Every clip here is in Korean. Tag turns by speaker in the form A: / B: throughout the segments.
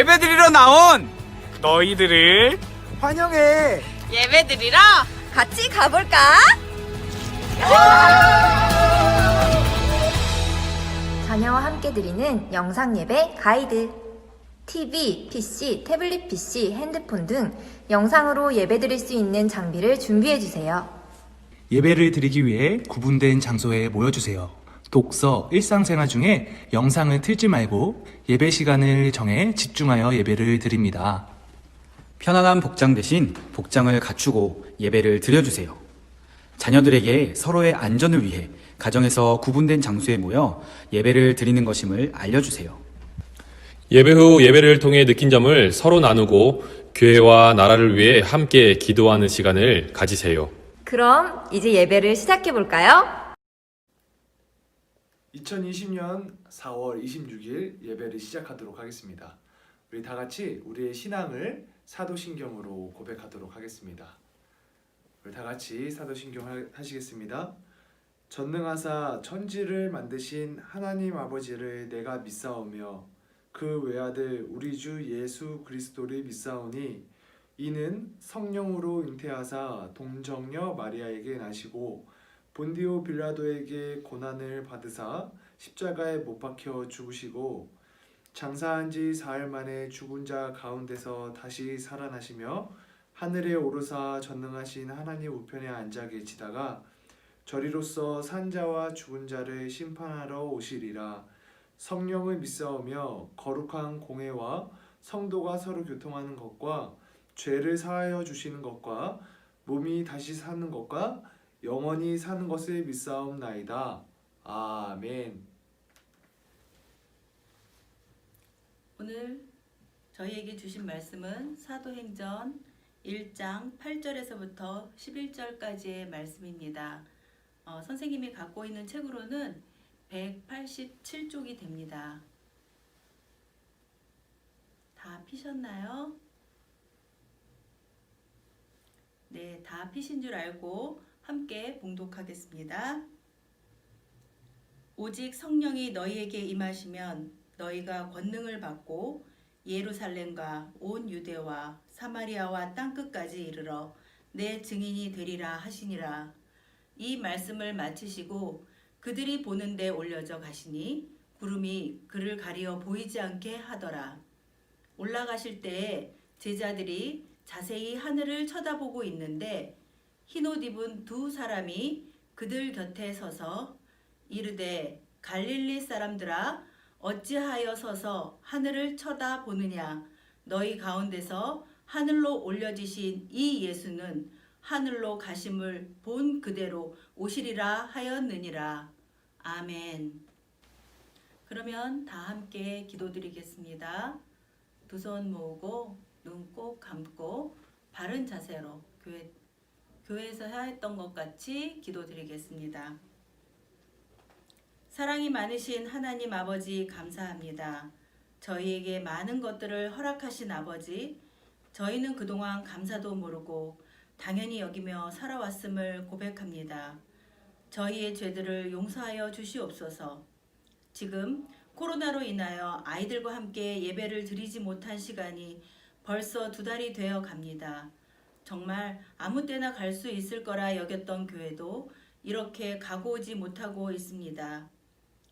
A: 예배드리러 나온 너희들을
B: 환영해.
C: 예배드리러
D: 같이 가볼까? 자녀와 함께 드리는 영상 예배 가이드. TV, PC, 태블릿 PC, 핸드폰 등 영상으로 예배 드릴 수 있는 장비를 준비해 주세요.
E: 예배를 드리기 위해 구분된 장소에 모여주세요. 독서, 일상생활 중에 영상을 틀지 말고 예배 시간을 정해 집중하여 예배를 드립니다.
F: 편안한 복장 대신 복장을 갖추고 예배를 드려주세요. 자녀들에게 서로의 안전을 위해 가정에서 구분된 장소에 모여 예배를 드리는 것임을 알려주세요.
G: 예배 후 예배를 통해 느낀 점을 서로 나누고 교회와 나라를 위해 함께 기도하는 시간을 가지세요.
D: 그럼 이제 예배를 시작해 볼까요?
B: 2020년 4월 26일 예배를 시작하도록 하겠습니다. 우리 다 같이 우리의 신앙을 사도신경으로 고백하도록 하겠습니다. 우리 다 같이 사도신경 하시겠습니다. 전능하사 천지를 만드신 하나님 아버지를 내가 믿사오며 그 외아들 우리 주 예수 그리스도를 믿사오니 이는 성령으로 잉태하사 동정녀 마리아에게 나시고 본디오 빌라도에게 고난을 받으사 십자가에 못 박혀 죽으시고 장사한 지 사흘 만에 죽은 자 가운데서 다시 살아나시며 하늘에 오르사 전능하신 하나님 우편에 앉아 계시다가 저리로서 산 자와 죽은 자를 심판하러 오시리라. 성령을 믿사오며 거룩한 공회와 성도가 서로 교통하는 것과 죄를 사하여 주시는 것과 몸이 다시 사는 것과 영원히 사는 것을 믿사옵나이다. 아멘.
C: 오늘 저희에게 주신 말씀은 사도행전 1장 8절에서부터 11절까지의 말씀입니다. 선생님이 갖고 있는 책으로는 187쪽이 됩니다. 다 피셨나요? 네, 다 피신 줄 알고 함께 봉독하겠습니다. 오직 성령이 너희에게 임하시면 너희가 권능을 받고 예루살렘과 온 유대와 사마리아와 땅끝까지 이르러 내 증인이 되리라 하시니라. 이 말씀을 마치시고 그들이 보는 데 올려져 가시니 구름이 그를 가리어 보이지 않게 하더라. 올라가실 때에 제자들이 자세히 하늘을 쳐다보고 있는데 흰옷 입은 두 사람이 그들 곁에 서서 이르되 갈릴리 사람들아 어찌하여 서서 하늘을 쳐다보느냐. 너희 가운데서 하늘로 올려지신 이 예수는 하늘로 가심을 본 그대로 오시리라 하였느니라. 아멘. 그러면 다 함께 기도드리겠습니다. 두 손 모으고 눈 꼭 감고 바른 자세로 교회에서 하였던 것 같이 기도드리겠습니다. 사랑이 많으신 하나님 아버지 감사합니다. 저희에게 많은 것들을 허락하신 아버지, 저희는 그동안 감사도 모르고 당연히 여기며 살아왔음을 고백합니다. 저희의 죄들을 용서하여 주시옵소서. 지금 코로나로 인하여 아이들과 함께 예배를 드리지 못한 시간이 벌써 2달이 되어 갑니다. 정말 아무 때나 갈 수 있을 거라 여겼던 교회도 이렇게 가고 오지 못하고 있습니다.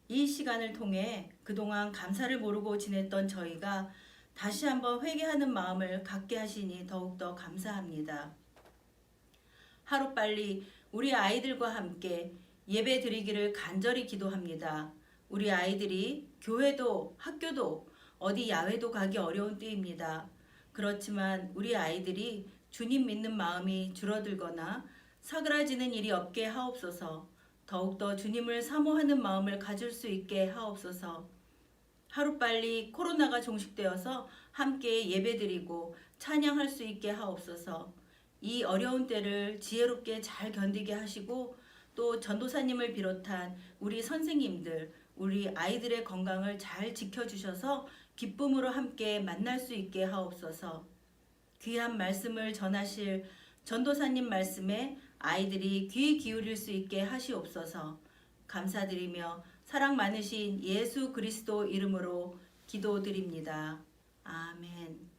C: 이 시간을 통해 그동안 감사를 모르고 지냈던 저희가 다시 한번 회개하는 마음을 갖게 하시니 더욱더 감사합니다. 하루빨리 우리 아이들과 함께 예배 드리기를 간절히 기도합니다. 우리 아이들이 교회도 학교도 어디 야외도 가기 어려운 때입니다. 그렇지만 우리 아이들이 주님 믿는 마음이 줄어들거나 사그라지는 일이 없게 하옵소서. 더욱더 주님을 사모하는 마음을 가질 수 있게 하옵소서. 하루빨리 코로나가 종식되어서 함께 예배드리고 찬양할 수 있게 하옵소서. 이 어려운 때를 지혜롭게 잘 견디게 하시고 또 전도사님을 비롯한 우리 선생님들, 우리 아이들의 건강을 잘 지켜주셔서 기쁨으로 함께 만날 수 있게 하옵소서. 귀한 말씀을 전하실 전도사님 말씀에 아이들이 귀 기울일 수 있게 하시옵소서. 감사드리며 사랑 많으신 예수 그리스도 이름으로 기도드립니다. 아멘.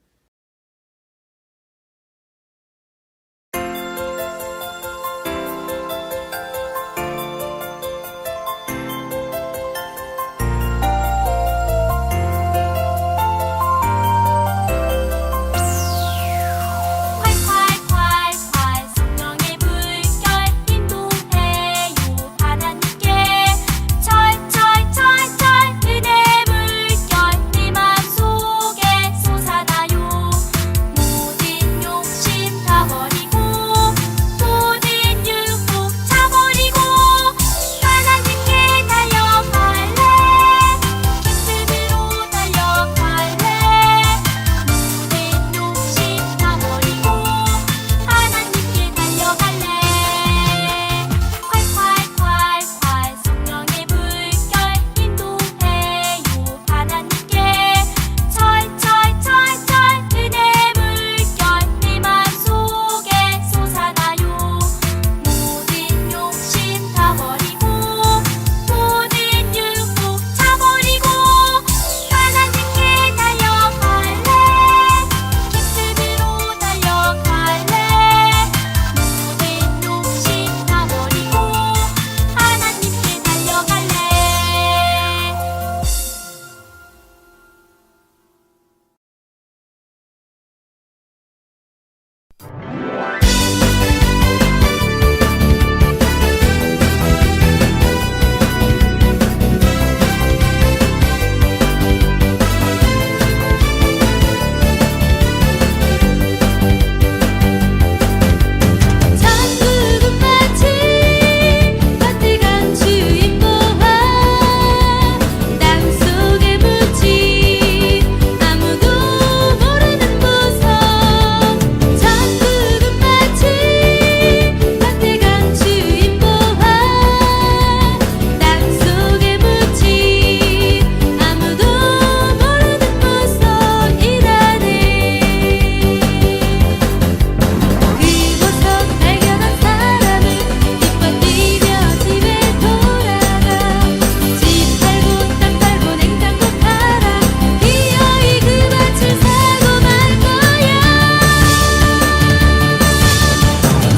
H: 활활활활 성령의 물결 인도해요 하나님께 철철철철 은혜 물결 내 맘속에 솟아나요. 모든 욕심 다 버리고 모든 유혹 차버리고 하나님께 달려갈래. 기쁨으로 달려갈래. 모든 욕심 다 버리고 하나님께 달려갈래. 활활활활 성령의 물결 인도해요 하나님께 철철철철 은혜 물결 내 맘속에 솟아나요. 모든 욕심 다 버리고 모든 유혹 차버리고 하나님께 달려갈래. 기쁨으로 달려갈래. 모든 욕심 다 버리고 하나님께 달려갈래. 천국은 마치 따뜻한 주인 보아 땅속에 묻힌 아무도 모르는 보석. 천국은 마치 따뜻한 주인 보아 땅속에 묻힌 아무도 모르는 보석이라네. 그곳서 발견한 사람은 기뻐 뛰며 집에 돌아가. 집 팔고 땅 팔고 냉장고 팔아 기어이 그 밭을 사고 말 거야.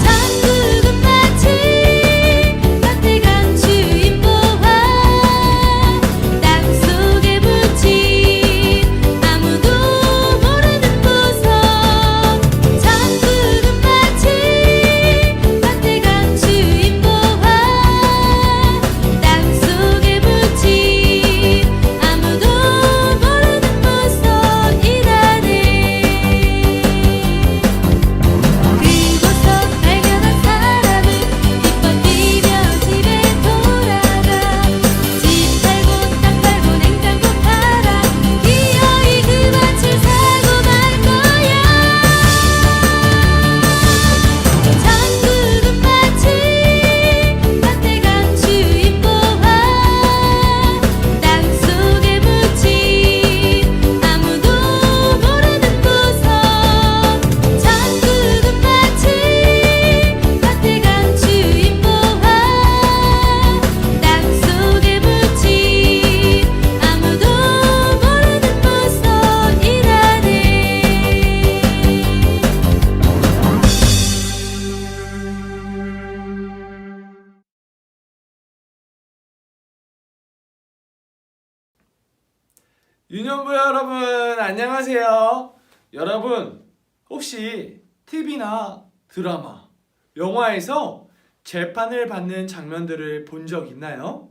H: 천국은 마치 따뜻한 주인 보아 땅속에 묻힌 아무도 모르는 보석. 천국은 마치 따뜻한 주인 보아 땅속에 묻힌 아무도 모르는 보석이라네. 그곳서 발견한 사람은 기뻐 뛰며 집에 돌아가. 집 팔고 땅 팔고 냉장고 팔아 기어이 그 밭을 사고 말 거야. 천국은 마치 따뜻한 주인 보아 땅속에 묻힌 아무도 모르는 보석. 천국은 마치 따뜻한 주인 보아 땅속에 묻힌 아무도 모르는 보석이라네.
B: 유년부 여러분 안녕하세요. 여러분 혹시 TV나 드라마, 영화에서 재판을 받는 장면들을 본 적 있나요?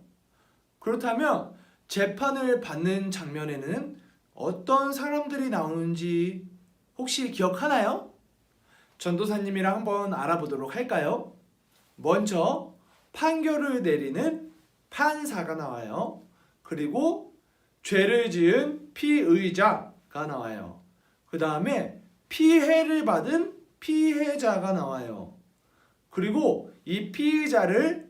B: 그렇다면 재판을 받는 장면에는 어떤 사람들이 나오는지 혹시 기억하나요? 전도사님이랑 한번 알아보도록 할까요? 먼저 판결을 내리는 판사가 나와요. 그리고 죄를 지은 피의자가 나와요. 그 다음에 피해를 받은 피해자가 나와요. 그리고 이 피의자를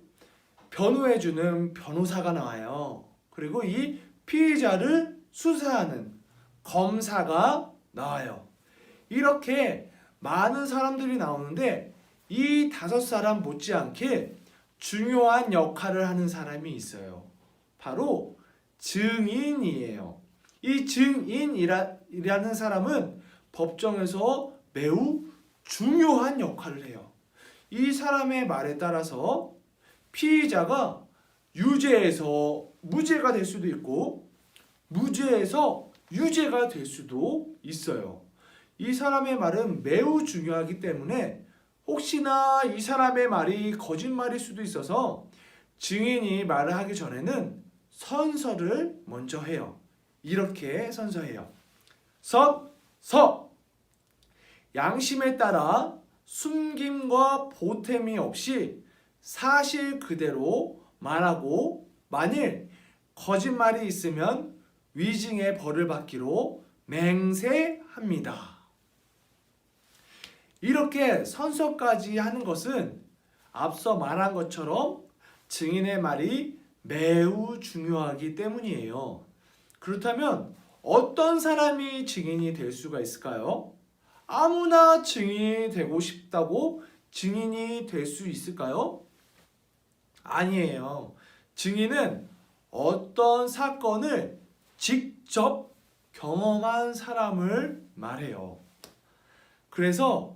B: 변호해주는 변호사가 나와요. 그리고 이 피의자를 수사하는 검사가 나와요. 이렇게 많은 사람들이 나오는데 이 5사람 못지않게 중요한 역할을 하는 사람이 있어요. 바로 증인이에요. 이 증인이라는 사람은 법정에서 매우 중요한 역할을 해요. 이 사람의 말에 따라서 피의자가 유죄에서 무죄가 될 수도 있고 무죄에서 유죄가 될 수도 있어요. 이 사람의 말은 매우 중요하기 때문에 혹시나 이 사람의 말이 거짓말일 수도 있어서 증인이 말을 하기 전에는 선서를 먼저 해요. 이렇게 선서해요. 서! 양심에 따라 숨김과 보탬이 없이 사실 그대로 말하고 만일 거짓말이 있으면 위증의 벌을 받기로 맹세합니다. 이렇게 선서까지 하는 것은 앞서 말한 것처럼 증인의 말이 매우 중요하기 때문이에요. 그렇다면 어떤 사람이 증인이 될 수가 있을까요? 아무나 증인이 되고 싶다고 증인이 될 수 있을까요? 아니에요. 증인은 어떤 사건을 직접 경험한 사람을 말해요. 그래서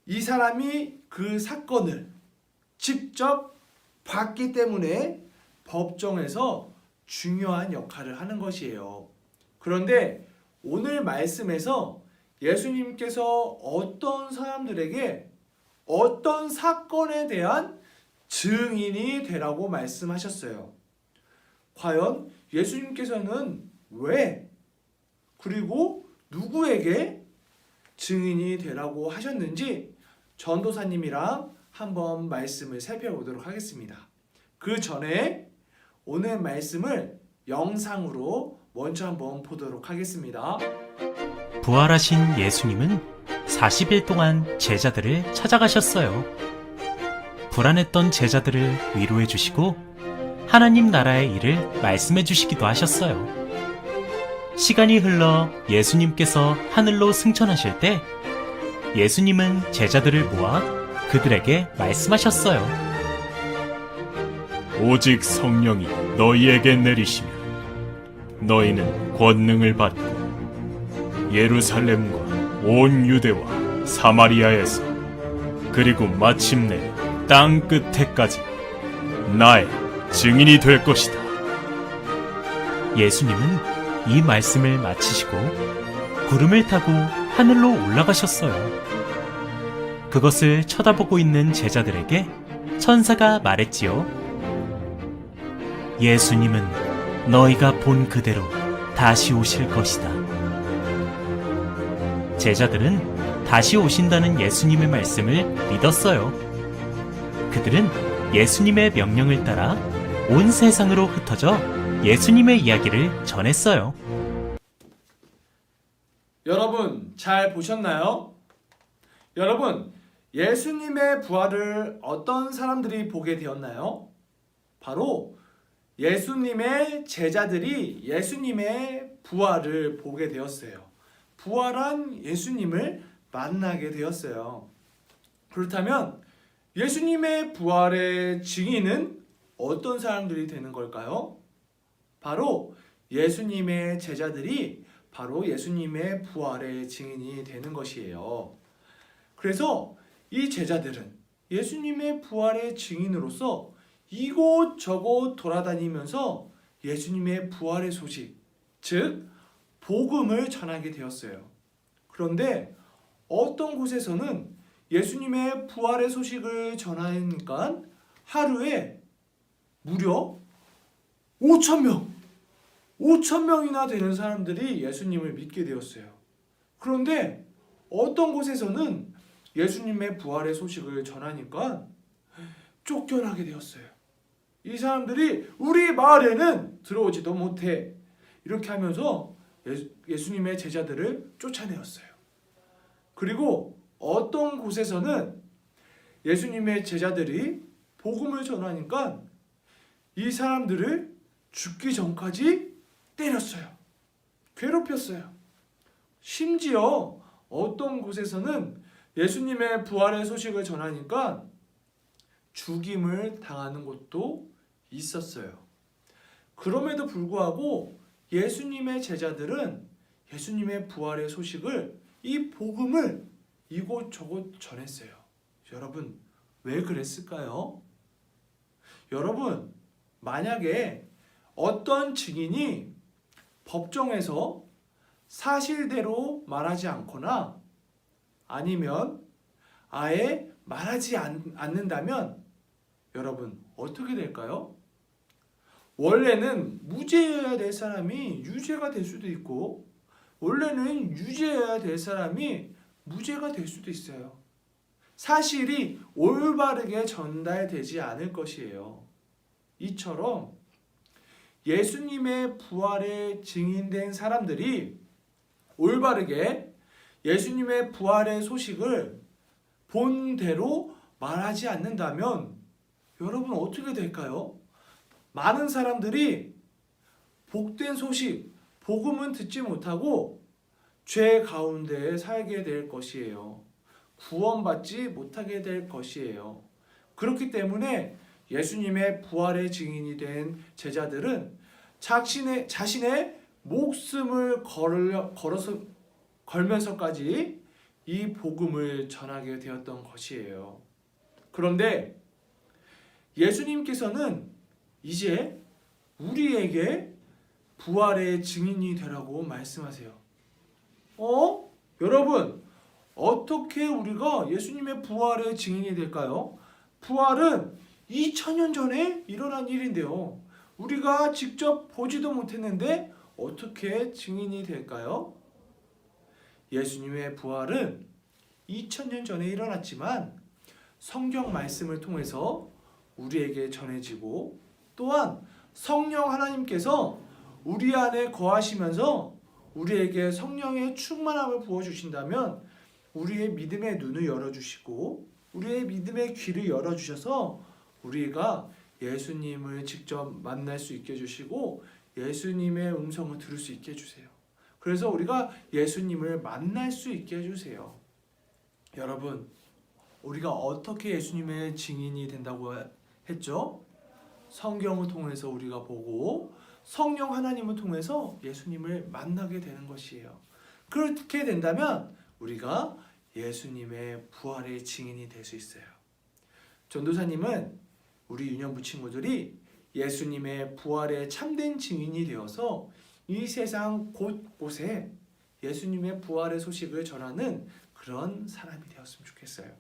B: 이 사람이 그 사건을 직접 봤기 때문에 법정에서 중요한 역할을 하는 것이에요. 그런데 오늘 말씀에서 예수님께서 어떤 사람들에게 어떤 사건에 대한 증인이 되라고 말씀하셨어요. 과연 예수님께서는 왜 그리고 누구에게 증인이 되라고 하셨는지 전도사님이랑 한번 말씀을 살펴보도록 하겠습니다. 그 전에 오늘 말씀을 영상으로 먼저 한번 보도록 하겠습니다.
I: 부활하신 예수님은 40일 동안 제자들을 찾아가셨어요. 불안했던 제자들을 위로해 주시고 하나님 나라의 일을 말씀해 주시기도 하셨어요. 시간이 흘러 예수님께서 하늘로 승천하실 때 예수님은 제자들을 모아 그들에게 말씀하셨어요.
J: 오직 성령이 너희에게 내리시면 너희는 권능을 받고 예루살렘과 온 유대와 사마리아에서 그리고 마침내 땅 끝에까지 나의 증인이 될 것이다.
I: 예수님은 이 말씀을 마치시고 구름을 타고 하늘로 올라가셨어요. 그것을 쳐다보고 있는 제자들에게 천사가 말했지요. 예수님은 너희가 본 그대로 다시 오실 것이다. 제자들은 다시 오신다는 예수님의 말씀을 믿었어요. 그들은 예수님의 명령을 따라 온 세상으로 흩어져 예수님의 이야기를 전했어요.
B: 여러분 잘 보셨나요? 여러분 예수님의 부활을 어떤 사람들이 보게 되었나요? 바로 예수님의 제자들이 예수님의 부활을 보게 되었어요. 부활한 예수님을 만나게 되었어요. 그렇다면 예수님의 부활의 증인은 어떤 사람들이 되는 걸까요? 바로 예수님의 제자들이 바로 예수님의 부활의 증인이 되는 것이에요. 그래서 이 제자들은 예수님의 부활의 증인으로서 이곳저곳 돌아다니면서 예수님의 부활의 소식, 즉 복음을 전하게 되었어요. 그런데 어떤 곳에서는 예수님의 부활의 소식을 전하니까 하루에 무려 5,000명이나 되는 사람들이 예수님을 믿게 되었어요. 그런데 어떤 곳에서는 예수님의 부활의 소식을 전하니까 쫓겨나게 되었어요. 이 사람들이 우리 마을에는 들어오지도 못해. 이렇게 하면서 예수님의 제자들을 쫓아내었어요. 그리고 어떤 곳에서는 예수님의 제자들이 복음을 전하니까 이 사람들을 죽기 전까지 때렸어요. 괴롭혔어요. 심지어 어떤 곳에서는 예수님의 부활의 소식을 전하니까 죽임을 당하는 곳도 있었어요. 그럼에도 불구하고 예수님의 제자들은 예수님의 부활의 소식을, 이 복음을 이곳저곳 전했어요. 여러분, 왜 그랬을까요? 여러분, 만약에 어떤 증인이 법정에서 사실대로 말하지 않거나 아니면 아예 말하지 않는다면 여러분 어떻게 될까요? 원래는 무죄여야 될 사람이 유죄가 될 수도 있고, 원래는 유죄여야 될 사람이 무죄가 될 수도 있어요. 사실이 올바르게 전달되지 않을 것이에요. 이처럼 예수님의 부활에 증인된 사람들이 올바르게 예수님의 부활의 소식을 본대로 말하지 않는다면 여러분 어떻게 될까요? 많은 사람들이 복된 소식, 복음은 듣지 못하고 죄 가운데 살게 될 것이에요. 구원받지 못하게 될 것이에요. 그렇기 때문에 예수님의 부활의 증인이 된 제자들은 자신의 목숨을 걸면서까지 이 복음을 전하게 되었던 것이에요. 그런데 예수님께서는 이제 우리에게 부활의 증인이 되라고 말씀하세요. 여러분, 어떻게 우리가 예수님의 부활의 증인이 될까요? 부활은 2000년 전에 일어난 일인데요. 우리가 직접 보지도 못했는데 어떻게 증인이 될까요? 예수님의 부활은 2000년 전에 일어났지만 성경 말씀을 통해서 우리에게 전해지고, 또한 성령 하나님께서 우리 안에 거하시면서 우리에게 성령의 충만함을 부어주신다면 우리의 믿음의 눈을 열어주시고 우리의 믿음의 귀를 열어주셔서 우리가 예수님을 직접 만날 수 있게 해주시고 예수님의 음성을 들을 수 있게 해주세요. 그래서 우리가 예수님을 만날 수 있게 해주세요. 여러분, 우리가 어떻게 예수님의 증인이 된다고 했죠? 성경을 통해서 우리가 보고 성령 하나님을 통해서 예수님을 만나게 되는 것이에요. 그렇게 된다면 우리가 예수님의 부활의 증인이 될 수 있어요. 전도사님은 우리 유년부 친구들이 예수님의 부활의 참된 증인이 되어서 이 세상 곳곳에 예수님의 부활의 소식을 전하는 그런 사람이 되었으면 좋겠어요.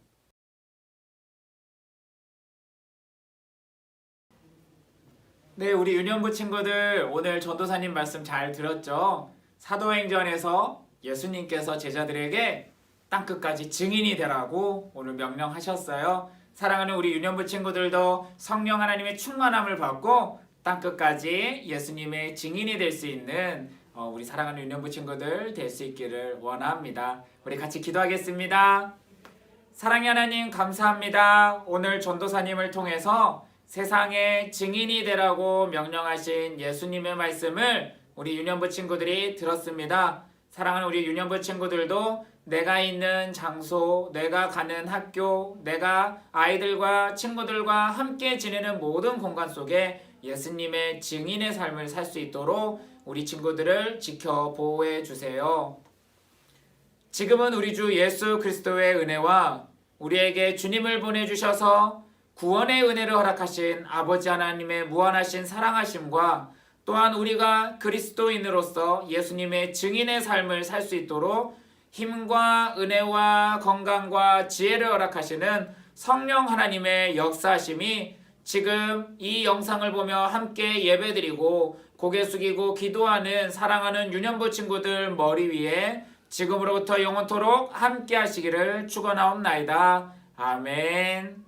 A: 네, 우리 유년부 친구들 오늘 전도사님 말씀 잘 들었죠? 사도행전에서 예수님께서 제자들에게 땅끝까지 증인이 되라고 오늘 명령하셨어요. 사랑하는 우리 유년부 친구들도 성령 하나님의 충만함을 받고 땅끝까지 예수님의 증인이 될 수 있는 우리 사랑하는 유년부 친구들 될 수 있기를 원합니다. 우리 같이 기도하겠습니다. 사랑의 하나님 감사합니다. 오늘 전도사님을 통해서 세상에 증인이 되라고 명령하신 예수님의 말씀을 우리 유년부 친구들이 들었습니다. 사랑하는 우리 유년부 친구들도 내가 있는 장소, 내가 가는 학교, 내가 아이들과 친구들과 함께 지내는 모든 공간 속에 예수님의 증인의 삶을 살 수 있도록 우리 친구들을 지켜 보호해 주세요. 지금은 우리 주 예수 그리스도의 은혜와 우리에게 주님을 보내주셔서 구원의 은혜를 허락하신 아버지 하나님의 무한하신 사랑하심과 또한 우리가 그리스도인으로서 예수님의 증인의 삶을 살 수 있도록 힘과 은혜와 건강과 지혜를 허락하시는 성령 하나님의 역사하심이 지금 이 영상을 보며 함께 예배드리고 고개 숙이고 기도하는 사랑하는 유년부 친구들 머리 위에 지금으로부터 영원토록 함께 하시기를 축원하옵나이다. 아멘.